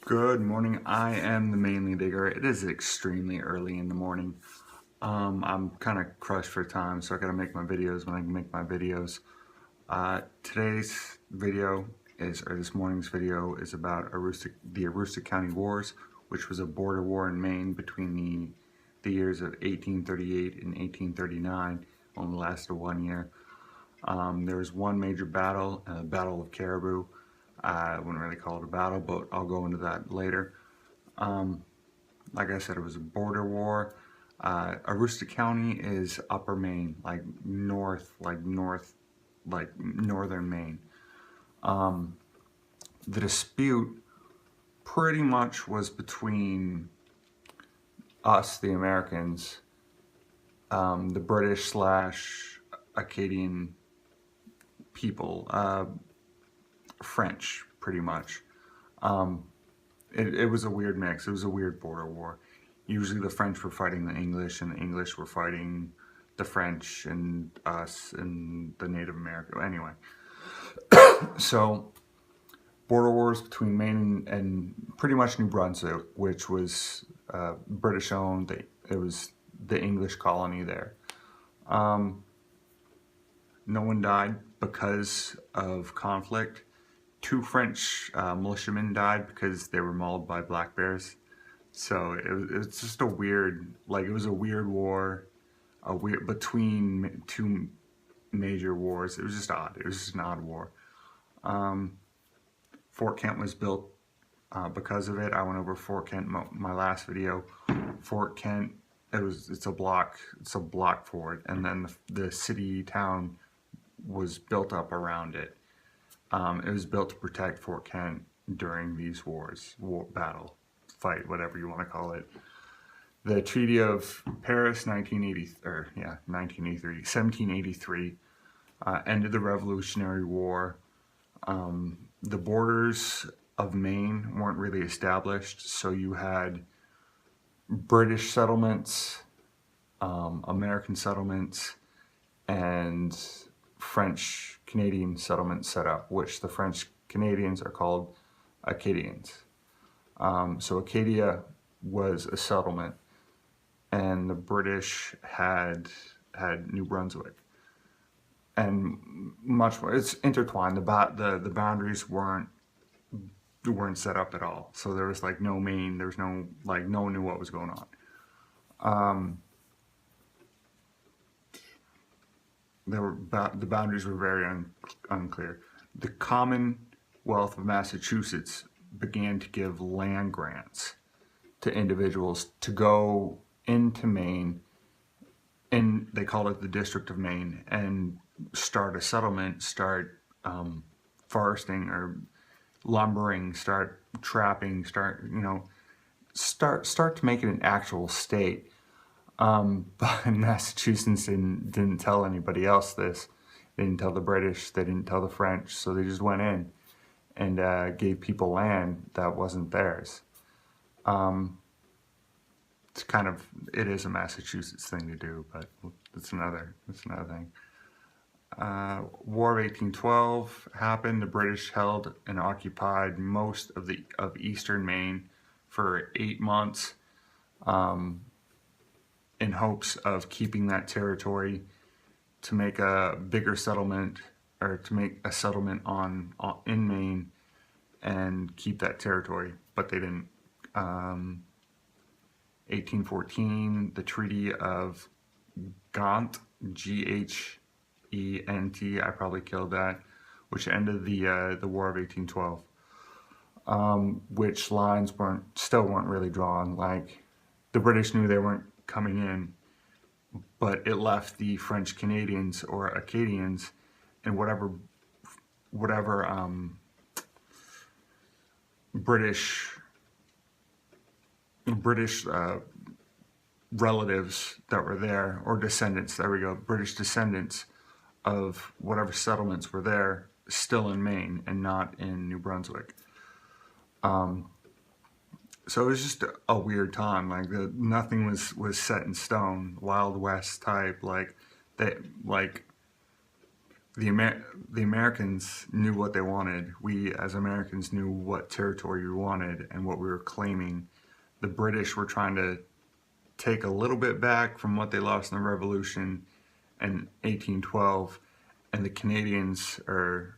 Good morning. I am the Mainly Digger. It is extremely early in the morning. I'm kind of crushed for time, so I gotta make my videos when I can make my videos. Today's video this morning's video is about the Aroostook County Wars, which was a border war in Maine between the years of 1838 and 1839. Only lasted 1 year. There was one major battle, Battle of Caribou. I wouldn't really call it a battle, but I'll go into that later. Like I said, it was a border war. Aroostook County is upper Maine, like northern Maine. The dispute pretty much was between us, the Americans, the British slash Acadian people, French, pretty much. It was a weird mix. It was a weird border war. Usually the French were fighting the English, and the English were fighting the French and us and the Native American. Anyway, so border wars between Maine and pretty much New Brunswick, which was British owned. It was the English colony there. No one died because of conflict. 2 French militiamen died because they were mauled by black bears. So it's just a weird, it was a weird war, between 2 major wars. It was just odd. It was just an odd war. Fort Kent was built because of it. I went over Fort Kent in my last video. Fort Kent, it's a block fort, and then the city town was built up around it. It was built to protect Fort Kent during these wars, fight, whatever you want to call it. The Treaty of Paris, 1783, ended the Revolutionary War. The borders of Maine weren't really established, so you had British settlements, American settlements, and French Canadian settlements set up, which the French Canadians are called Acadians. So Acadia was a settlement, and the British had New Brunswick, and much more. It's intertwined. The boundaries weren't set up at all. So there was no Maine. There was no no one knew what was going on. The boundaries were very unclear. The Commonwealth of Massachusetts began to give land grants to individuals to go into Maine, and they called it the District of Maine, and start a settlement, start foresting or lumbering, start trapping, start to make it an actual state. But Massachusetts didn't tell anybody else this. They didn't tell the British, they didn't tell the French, so they just went in and gave people land that wasn't theirs. It is a Massachusetts thing to do, but it's another thing. War of 1812 happened. The British held and occupied most of eastern Maine for 8 months. In hopes of keeping that territory to make a bigger settlement, or to make a settlement in Maine and keep that territory, but they didn't. 1814, the Treaty of Ghent, Ghent, I probably killed that, which ended the War of 1812. Which lines still weren't really drawn. The British knew they weren't coming in, but it left the French Canadians or Acadians and whatever British relatives that were there, or descendants, there we go, British descendants of whatever settlements were there, still in Maine and not in New Brunswick. So it was just a weird time. Nothing was set in stone, Wild West type. the Americans knew what they wanted. We as Americans knew what territory we wanted and what we were claiming. The British were trying to take a little bit back from what they lost in the Revolution in 1812, and the Canadians or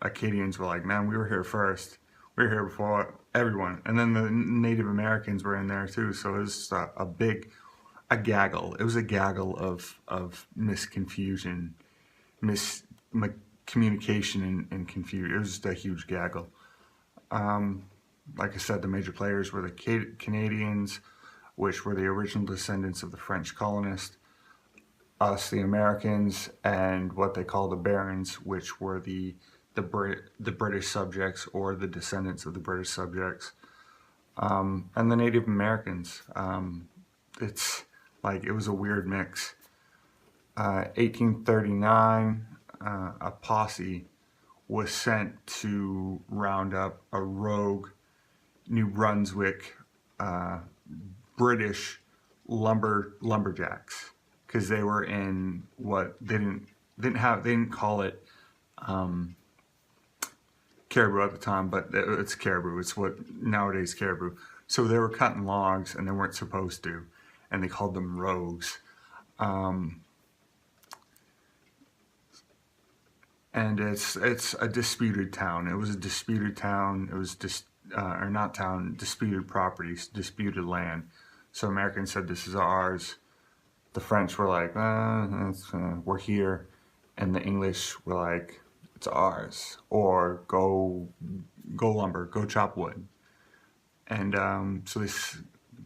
Acadians were like, man, we were here first. We were here before everyone. And then the Native Americans were in there too. So it was a gaggle. It was a gaggle of misconfusion, miscommunication and confusion. It was just a huge gaggle. Like I said, the major players were the Canadians, which were the original descendants of the French colonists, us, the Americans, and what they call the Barons, which were the British subjects or the descendants of the British subjects, and the Native Americans. It's like, it was a weird mix. 1839, a posse was sent to round up a rogue New Brunswick British lumberjacks, because they were in what they didn't call it Caribou at the time, but it's Caribou. It's what nowadays Caribou. So they were cutting logs and they weren't supposed to, and they called them rogues. And it's a disputed town. It was a disputed town. It was or not town, disputed properties, disputed land. So Americans said, this is ours. The French were like, we're here. And the English were like, it's ours. Or go lumber, go chop wood. And so these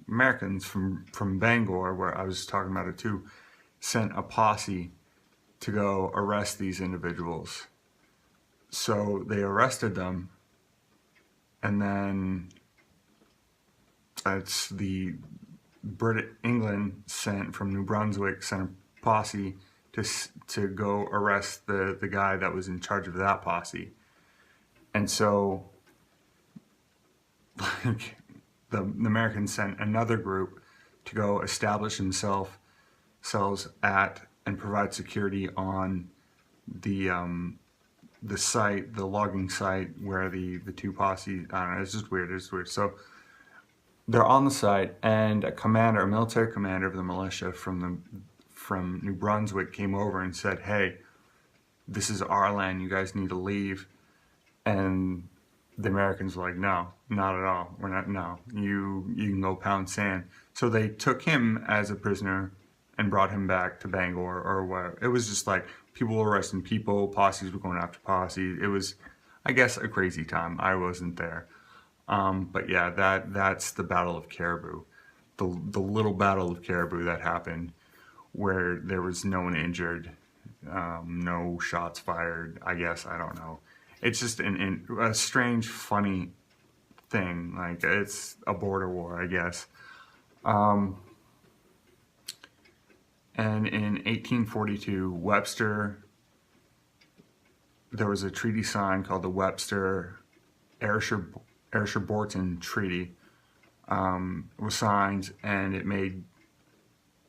Americans from Bangor, where I was talking about it too, sent a posse to go arrest these individuals. So they arrested them, and then it's the England sent from New Brunswick sent a posse to go arrest the guy that was in charge of that posse. And so like the Americans sent another group to go establish themselves at and provide security on the site, the logging site where the two posse, I don't know, it's just weird. So they're on the site, and a military commander of the militia from New Brunswick came over and said, hey, this is our land, you guys need to leave. And the Americans were like, no, not at all. We're not, no, you can go pound sand. So they took him as a prisoner and brought him back to Bangor or where. It was just like people were arresting people, posses were going after posses. It was, I guess, a crazy time. I wasn't there. But yeah, that's the Battle of Caribou. The little Battle of Caribou that happened where there was no one injured, no shots fired, I guess, I don't know. It's just a strange, funny thing. Like, it's a border war, I guess. And in 1842, there was a treaty signed called the Webster-Ayrshire-Bourton Treaty. Was signed, and it made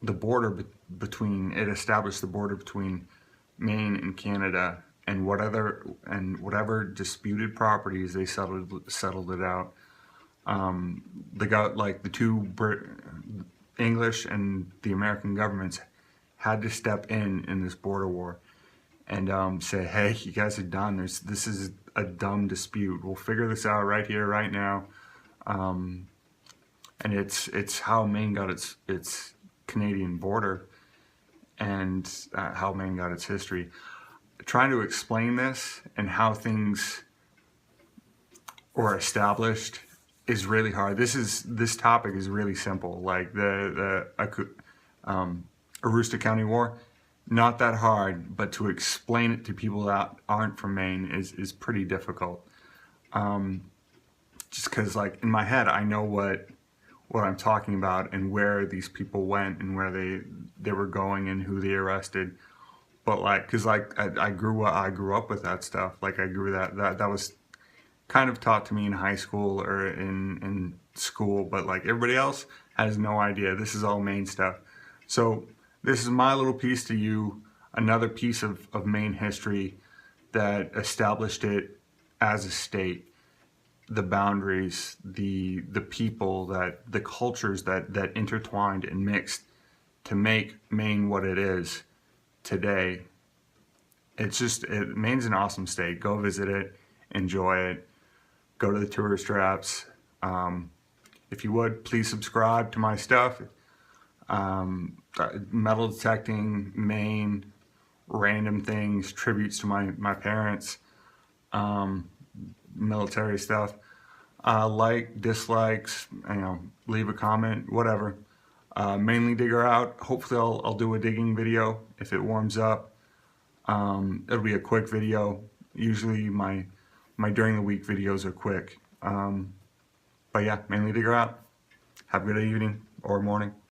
the border it established the border between Maine and Canada, and whatever disputed properties they settled it out. The two English and the American governments had to step in this border war and say, hey, you guys are done. This is a dumb dispute. We'll figure this out right here, right now. And it's how Maine got its Canadian border, and how Maine got its history. Trying to explain this and how things were established is really hard. This topic is really simple. Like the Aroostook County War, not that hard, but to explain it to people that aren't from Maine is pretty difficult. Just because, like, in my head, I know what I'm talking about and where these people went and where they were going and who they arrested. But like, because like I grew up with that stuff. Like, I grew that was kind of taught to me in high school or in school, but like everybody else has no idea. This is all Maine stuff. So this is my little piece to you. another piece of Maine history that established it as a state. The boundaries, the people, the cultures that intertwined and mixed to make Maine what it is today. Maine's an awesome state. Go visit it, enjoy it, go to the tourist traps. If you would, please subscribe to my stuff. Metal detecting, Maine, random things, tributes to my parents, military stuff. Like, dislikes, leave a comment, whatever. Mainly digger out. Hopefully I'll do a digging video if it warms up. It'll be a quick video. Usually my during the week videos are quick. But yeah, mainly digger out. Have a good evening or morning.